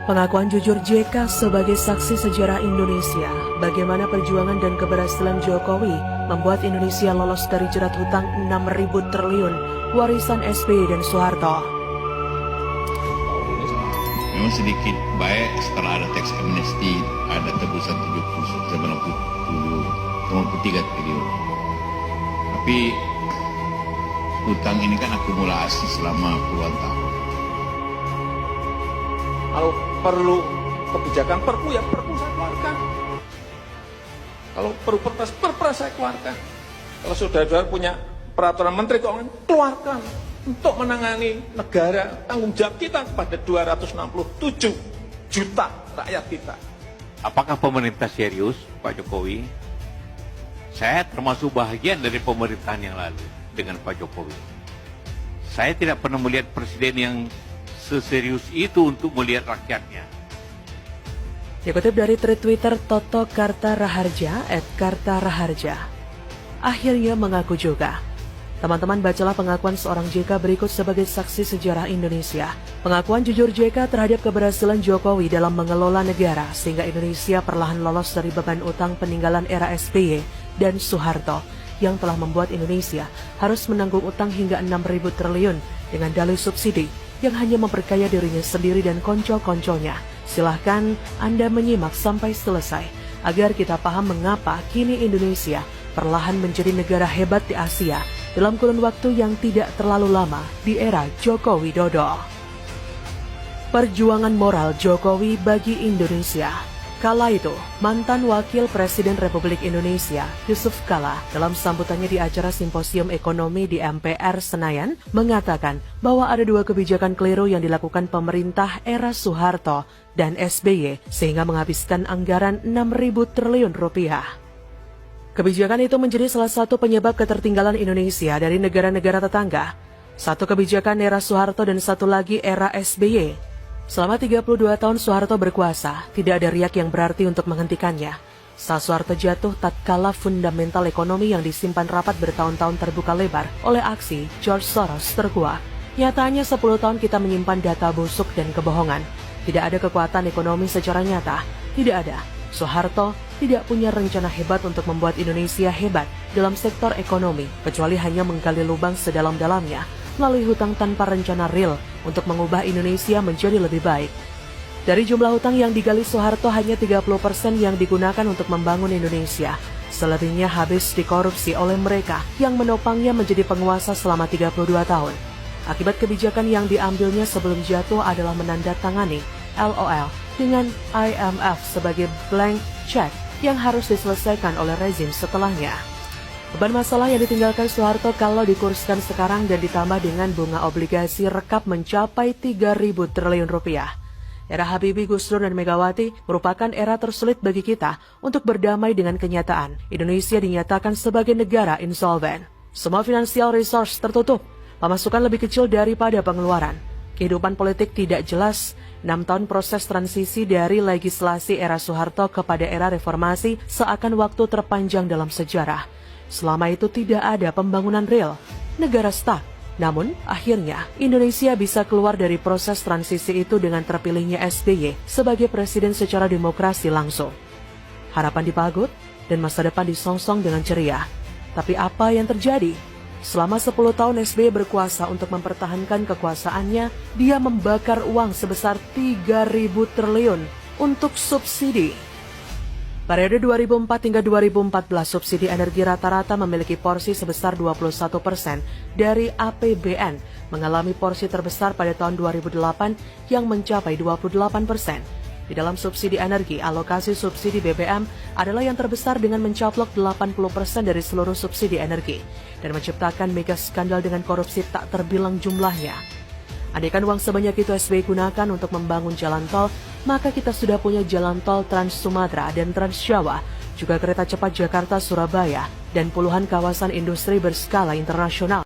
Pengakuan jujur JK sebagai saksi sejarah Indonesia, bagaimana perjuangan dan keberhasilan Jokowi membuat Indonesia lolos dari jerat hutang 6.000 triliun warisan SBY dan Soeharto. Memang sedikit baik setelah ada teks amnesti, ada tebusan 93 triliun. Tapi hutang ini kan akumulasi selama puluhan tahun. Kalau perlu kebijakan perpu, ya perpu saya keluarkan. Kalau perlu perpres saya keluarkan. Kalau saudara-saudara punya peraturan menteri keuangan, keluarkan. Untuk menangani negara, tanggung jawab kita kepada 267 juta rakyat kita. Apakah pemerintah serius, Pak Jokowi? Saya termasuk bahagian dari pemerintahan yang lalu dengan Pak Jokowi. Saya tidak pernah melihat presiden yang seserius itu untuk melihat rakyatnya. Dikutip dari tweet Twitter Toto Kartaraharja @Kartaraharja, akhirnya mengaku juga. Teman-teman, bacalah pengakuan seorang JK berikut sebagai saksi sejarah Indonesia. Pengakuan jujur JK terhadap keberhasilan Jokowi dalam mengelola negara sehingga Indonesia perlahan lolos dari beban utang peninggalan era SBY dan Soeharto yang telah membuat Indonesia harus menanggung utang hingga 6.000 triliun dengan dalih subsidi yang hanya memperkaya dirinya sendiri dan konco-konconya. Silahkan Anda menyimak sampai selesai agar kita paham mengapa kini Indonesia perlahan menjadi negara hebat di Asia dalam kurun waktu yang tidak terlalu lama di era Joko Widodo. Perjuangan moral Jokowi bagi Indonesia. Kala itu, mantan Wakil Presiden Republik Indonesia, Yusuf Kala, dalam sambutannya di acara Simposium Ekonomi di MPR Senayan, mengatakan bahwa ada dua kebijakan keliru yang dilakukan pemerintah era Soeharto dan SBY, sehingga menghabiskan anggaran 6.000 triliun rupiah. Kebijakan itu menjadi salah satu penyebab ketertinggalan Indonesia dari negara-negara tetangga. Satu kebijakan era Soeharto dan satu lagi era SBY. Selama 32 tahun Soeharto berkuasa, tidak ada riak yang berarti untuk menghentikannya. Saat Soeharto jatuh, tatkala fundamental ekonomi yang disimpan rapat bertahun-tahun terbuka lebar oleh aksi George Soros terkuak. Nyatanya 10 tahun kita menyimpan data busuk dan kebohongan. Tidak ada kekuatan ekonomi secara nyata, tidak ada. Soeharto tidak punya rencana hebat untuk membuat Indonesia hebat dalam sektor ekonomi, kecuali hanya menggali lubang sedalam-dalamnya melalui hutang tanpa rencana real untuk mengubah Indonesia menjadi lebih baik. Dari jumlah hutang yang digali Soeharto, hanya 30% yang digunakan untuk membangun Indonesia. Selebihnya habis dikorupsi oleh mereka yang menopangnya menjadi penguasa selama 32 tahun. Akibat kebijakan yang diambilnya sebelum jatuh adalah menandatangani LOL dengan IMF sebagai blank check yang harus diselesaikan oleh rezim setelahnya. Beban masalah yang ditinggalkan Soeharto kalau dikurskan sekarang dan ditambah dengan bunga obligasi rekap mencapai 3.000 triliun rupiah. Era Habibie, Gus Dur, dan Megawati merupakan era tersulit bagi kita untuk berdamai dengan kenyataan. Indonesia dinyatakan sebagai negara insolven. Semua financial resource tertutup, pemasukan lebih kecil daripada pengeluaran. Kehidupan politik tidak jelas. 6 tahun proses transisi dari legislasi era Soeharto kepada era reformasi seakan waktu terpanjang dalam sejarah. Selama itu tidak ada pembangunan real, negara stuck. Namun, akhirnya Indonesia bisa keluar dari proses transisi itu dengan terpilihnya SBY sebagai presiden secara demokrasi langsung. Harapan dipagut dan masa depan disongsong dengan ceria. Tapi apa yang terjadi? Selama 10 tahun SBY berkuasa untuk mempertahankan kekuasaannya, dia membakar uang sebesar 3.000 triliun untuk subsidi. Periode 2004 hingga 2014, subsidi energi rata-rata memiliki porsi sebesar 21% dari APBN, mengalami porsi terbesar pada tahun 2008 yang mencapai 28%. Di dalam subsidi energi, alokasi subsidi BBM adalah yang terbesar dengan mencaplok 80% dari seluruh subsidi energi dan menciptakan mega skandal dengan korupsi tak terbilang jumlahnya. Andaikan uang sebanyak itu SBY gunakan untuk membangun jalan tol, maka kita sudah punya jalan tol Trans Sumatera dan Trans Jawa, juga kereta cepat Jakarta-Surabaya, dan puluhan kawasan industri berskala internasional.